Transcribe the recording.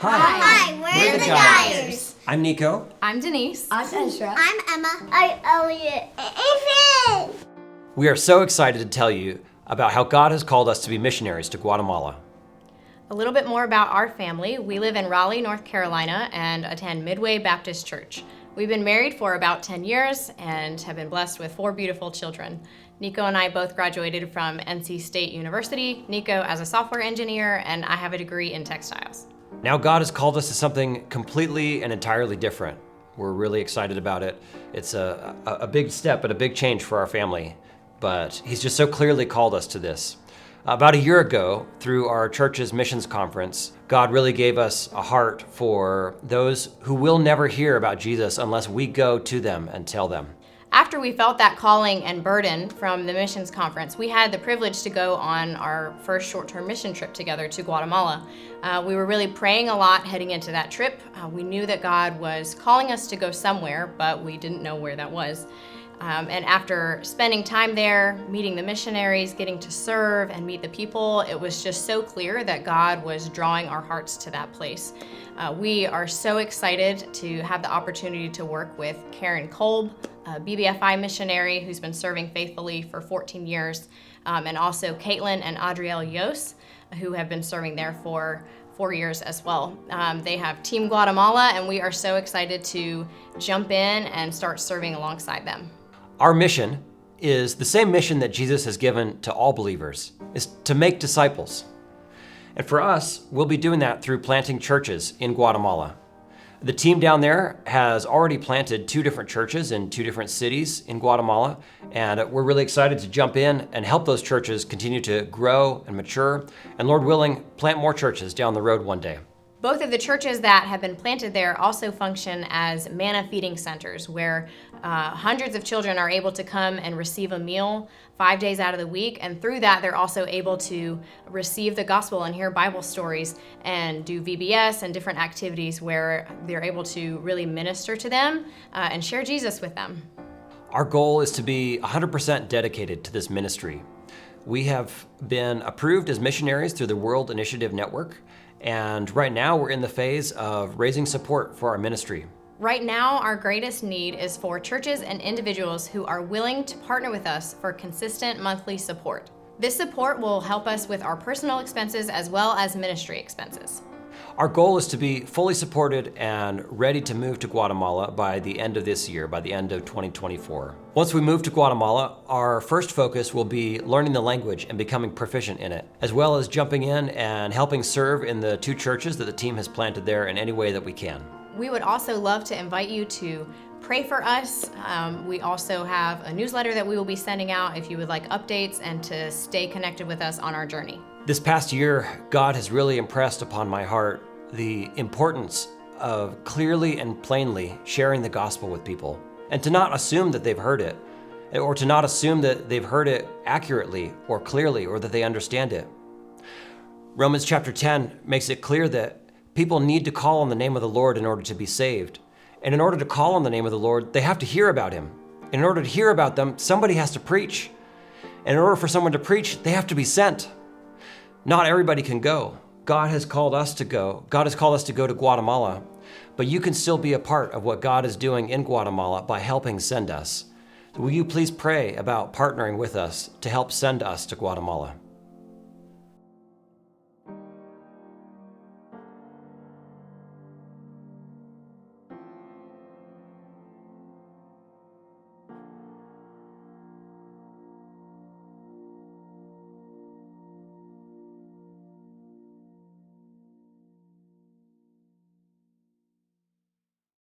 Hi, we're the Dyers. I'm Nico. I'm Denise. I'm Ezra. I'm Emma. I'm Elliot. Ethan. We are so excited to tell you about how God has called us to be missionaries to Guatemala. A little bit more about our family. We live in Raleigh, North Carolina, and attend Midway Baptist Church. We've been married for about 10 years and have been blessed with 4 beautiful children. Nico and I both graduated from NC State University, Nico as a software engineer, and I have a degree in textiles. Now God has called us to something completely and entirely different. We're really excited about it. It's a big step and a big change for our family, but He's just so clearly called us to this. About a year ago, through our church's missions conference, God really gave us a heart for those who will never hear about Jesus unless we go to them and tell them. After we felt that calling and burden from the missions conference, we had the privilege to go on our first short-term mission trip together to Guatemala. We were really praying a lot heading into that trip. We knew that God was calling us to go somewhere, but we didn't know where that was. And after spending time there, meeting the missionaries, getting to serve and meet the people, it was just so clear that God was drawing our hearts to that place. We are so excited to have the opportunity to work with Karen Kolb, a BBFI missionary who's been serving faithfully for 14 years, and also Caitlin and Adrielle Yos, who have been serving there for 4 years as well. They have Team Guatemala, and we are so excited to jump in and start serving alongside them. Our mission is the same mission that Jesus has given to all believers, is to make disciples. And for us, we'll be doing that through planting churches in Guatemala. The team down there has already planted 2 different churches in 2 different cities in Guatemala, and we're really excited to jump in and help those churches continue to grow and mature, and Lord willing, plant more churches down the road one day. Both of the churches that have been planted there also function as manna feeding centers where hundreds of children are able to come and receive a meal 5 days out of the week. And through that, they're also able to receive the gospel and hear Bible stories and do VBS and different activities where they're able to really minister to them and share Jesus with them. Our goal is to be 100% dedicated to this ministry. We have been approved as missionaries through the World Initiative Network, and right now we're in the phase of raising support for our ministry. Right now, our greatest need is for churches and individuals who are willing to partner with us for consistent monthly support. This support will help us with our personal expenses as well as ministry expenses. Our goal is to be fully supported and ready to move to Guatemala by the end of this year, by the end of 2024. Once we move to Guatemala, our first focus will be learning the language and becoming proficient in it, as well as jumping in and helping serve in the 2 churches that the team has planted there in any way that we can. We would also love to invite you to pray for us. We also have a newsletter that we will be sending out if you would like updates and to stay connected with us on our journey. This past year, God has really impressed upon my heart the importance of clearly and plainly sharing the gospel with people, and to not assume that they've heard it, or to not assume that they've heard it accurately or clearly, or that they understand it. Romans chapter 10 makes it clear that people need to call on the name of the Lord in order to be saved. And in order to call on the name of the Lord, they have to hear about Him. In order to hear about them, somebody has to preach. And in order for someone to preach, they have to be sent. Not everybody can go. God has called us to go. God has called us to go to Guatemala, but you can still be a part of what God is doing in Guatemala by helping send us. Will you please pray about partnering with us to help send us to Guatemala?